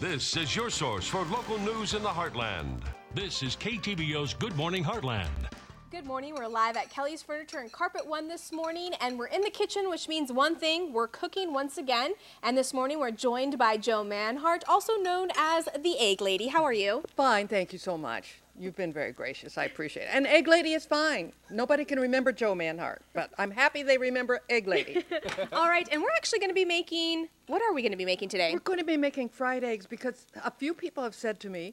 This is your source for local news in the Heartland. This is KTVO'S Good Morning Heartland. Good morning. We're live at Kelly's Furniture and Carpet One this morning, and we're in the kitchen, which means one thing: we're cooking once again. And this morning we're joined by Jo Manhart, also known as the Egg Lady. How are you? Fine, thank you so much. You've been very gracious. I appreciate it. And Egg Lady is fine. Nobody can remember Jo Manhart, but I'm happy they remember Egg Lady. All right, and we're actually going to be making, what are we going to be making today? We're going to be making fried eggs because a few people have said to me,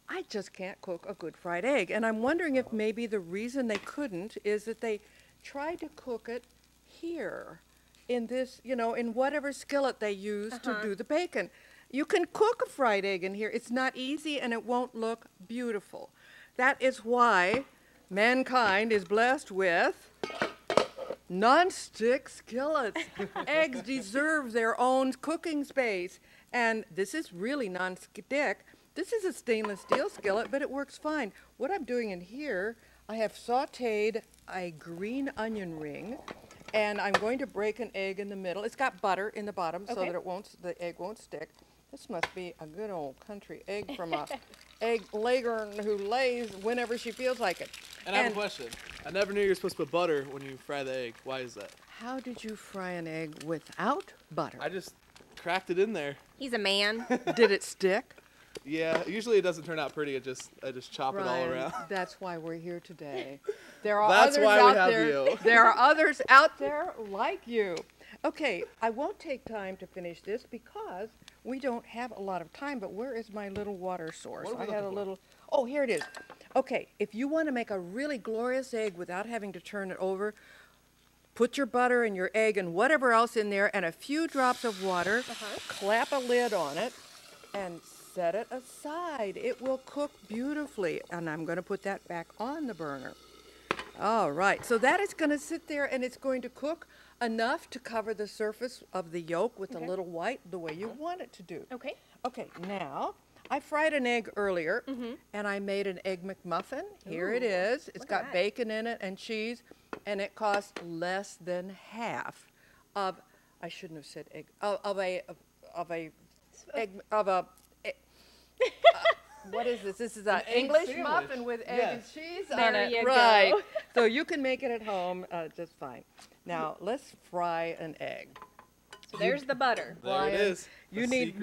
I just can't cook a good fried egg. And I'm wondering if maybe the reason they couldn't is that they tried to cook it here in this, you know, in whatever skillet they use to do the bacon. You can cook a fried egg in here. It's not easy and it won't look beautiful. That is why mankind is blessed with non-stick skillets. Eggs deserve their own cooking space. And this is really non-stick. This is a stainless steel skillet, but it works fine. What I'm doing in here, I have sauteed a green onion ring, and I'm going to break an egg in the middle. It's got butter in the bottom so that the egg won't stick. This must be a good old country egg from a egg layer who lays whenever she feels like it. And I have a question. I never knew you were supposed to put butter when you fry the egg. Why is that? How did you fry an egg without butter? I just cracked it in there. He's a man. Did it stick? Yeah, usually it doesn't turn out pretty. I just chop it all around. That's why we're here today. There are That's others why we out have there. you. There are others out there like you. Okay, I won't take time to finish this because we don't have a lot of time, but where is my little water source? I had a little, oh, here it is. Okay, if you want to make a really glorious egg without having to turn it over, put your butter and your egg and whatever else in there and a few drops of water, clap a lid on it, and set it aside. It will cook beautifully, and I'm going to put that back on the burner. All right, so that is going to sit there, and it's going to cook enough to cover the surface of the yolk with a little white, the way you want it to do. Okay. Okay, now, I fried an egg earlier, and I made an Egg McMuffin. Here it is. It's got bacon in it and cheese, and it costs less than half of, I shouldn't have said egg, what is this? This is an English muffin with egg and cheese on it. There you right. go. So you can make it at home just fine. Now, let's fry an egg. So there's the butter. There it is. You need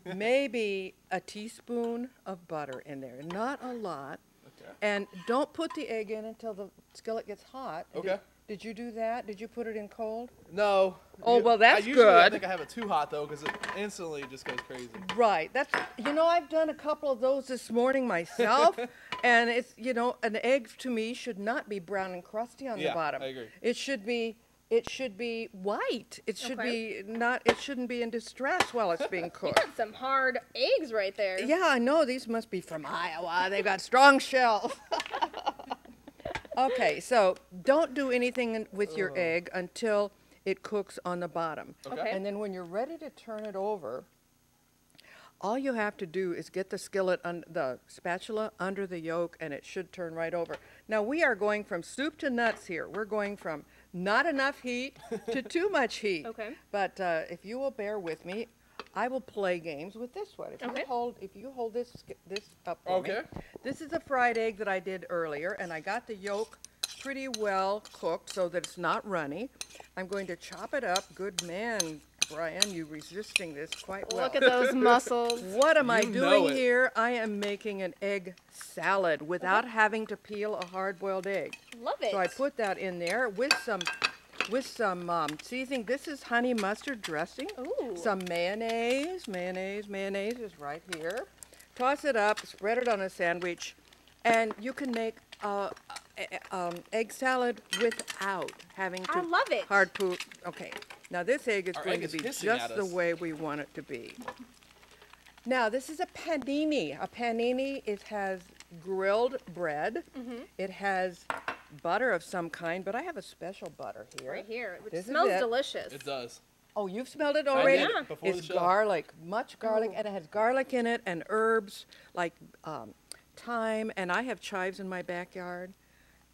maybe a teaspoon of butter in there. Not a lot. Okay. And don't put the egg in until the skillet gets hot. Okay. Did you do that? Did you put it in cold? No. Oh, well, that's usually good. I think I have it too hot, though, because it instantly just goes crazy. Right. That's, you know, I've done a couple of those this morning myself, and it's, you know, an egg to me should not be brown and crusty on the bottom. I agree. It should be white. It should be not, it shouldn't be in distress while it's being You cooked. got some hard eggs right there. Yeah, I know. These must be from Iowa. They've got strong shells. Okay, so don't do anything with your egg until it cooks on the bottom. Okay. And then when you're ready to turn it over, all you have to do is get the skillet, the spatula under the yolk, and it should turn right over. Now, we are going from soup to nuts here. We're going from not enough heat to too much heat. Okay. But if you will bear with me, I will play games with this one. If you hold this up for me. This is a fried egg that I did earlier, and I got the yolk pretty well cooked so that it's not runny. I'm going to chop it up. Good man, Brian, you're resisting this quite well. Look at those muscles. What am I doing here? I am making an egg salad without having to peel a hard-boiled egg. Love it. So I put that in there with some seasoning. This is honey mustard dressing. Ooh. Some mayonnaise. Mayonnaise is right here. Toss it up, spread it on a sandwich, and you can make egg salad without having to I love it. hard put. Okay, now this egg is going to be hissing at just the us. way we want it to be. Now this is a panini. A panini, it has grilled bread. It has butter of some kind, but I have a special butter here. Right here. It This is smells it. delicious. It does. Oh, you've smelled it already? I did it before It's the show. garlic, much garlic, and it has garlic in it and herbs like thyme, and I have chives in my backyard,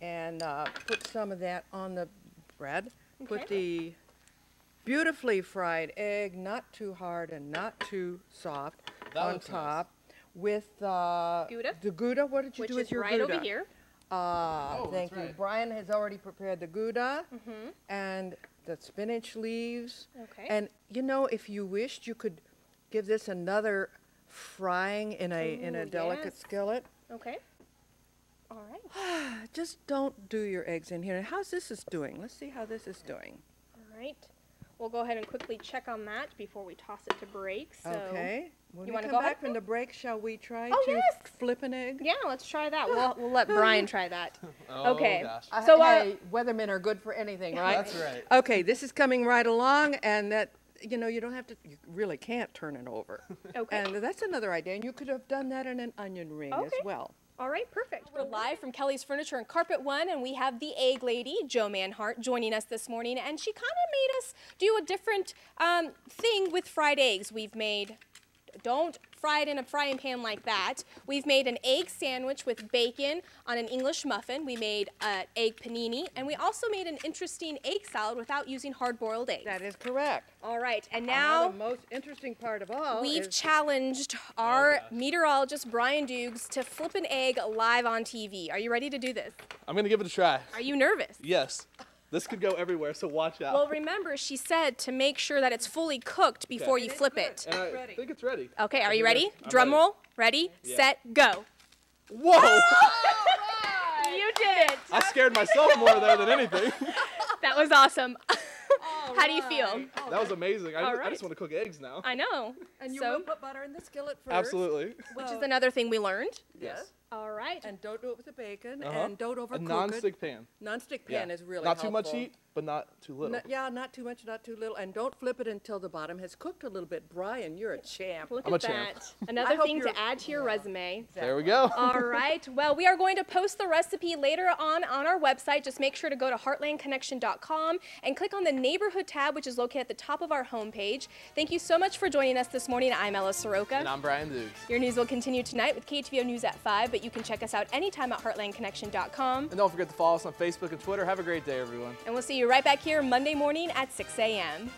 and put some of that on the bread. Put the beautifully fried egg, not too hard and not too soft, That on looks top with Gouda? the Gouda. What did you Which do with is your right Gouda? over here. Thank that's you. right. Brian has already prepared the Gouda and the spinach leaves. Okay. And you know, if you wished, you could give this another frying in a Ooh, delicate yes. skillet. Okay. All right. Just don't do your eggs in here. How's this is doing? Let's see how this is doing. All right. We'll go ahead and quickly check on that before we toss it to break. So, Okay. When you we wanna come go back ahead? from the break, shall we try Oh, to yes. flip an egg? yeah, let's try that. We'll let Brian try that. Oh, Okay. gosh. So, hey, weathermen are good for anything, right? That's right. Okay, this is coming right along, and that, you know, you don't have to, you really can't turn it over. Okay. And that's another idea, and you could have done that in an onion ring as Okay. well. All right, perfect. We're live from Kelly's Furniture and Carpet One, and we have the Egg Lady, Jo Manhart, joining us this morning, and she kind of made us do a different thing with fried eggs. We've made, don't fry it in a frying pan like that. We've made an egg sandwich with bacon on an English muffin. We made an egg panini, and we also made an interesting egg salad without using hard-boiled eggs. That is correct. All right, and Now, now the most interesting part of all we've is challenged our meteorologist, Brian Doogs, to flip an egg live on TV. Are you ready to do this? I'm going to give it a try. Are you nervous? Yes. This could go everywhere, so watch out. Well, remember, she said to make sure that it's fully cooked before you flip it. and I think it's ready. Okay, are you ready? I'm Drum ready. roll. Ready, Yeah. set, go. Whoa! You did it. I scared myself more there than anything. That was awesome. How do you feel? That was amazing. I right. just want to cook eggs now. I know. and you so, will put butter in the skillet first. Absolutely. which is another thing we learned. Yes. All right. And don't do it with the bacon, Uh-huh. and don't A overcook it. non-stick pan. Non-stick pan is really Not too much helpful. heat, but not too little. Yeah, not too much, not too little, and don't flip it until the bottom has cooked a little bit. Brian, you're a champ. Look I'm at a champ. that. Another hope thing you're- to add to your resume. There we go. All right. Well, we are going to post the recipe later on our website. Just make sure to go to heartlandconnection.com and click on the neighborhood tab, which is located at the top of our homepage. Thank you so much for joining us this morning. I'm Ella Soroka. And I'm Brian Doogs. Your news will continue tonight with KTVO News at 5, but you can check us out anytime at heartlandconnection.com. And don't forget to follow us on Facebook and Twitter. Have a great day, everyone. And we'll see you right back here Monday morning at 6 a.m.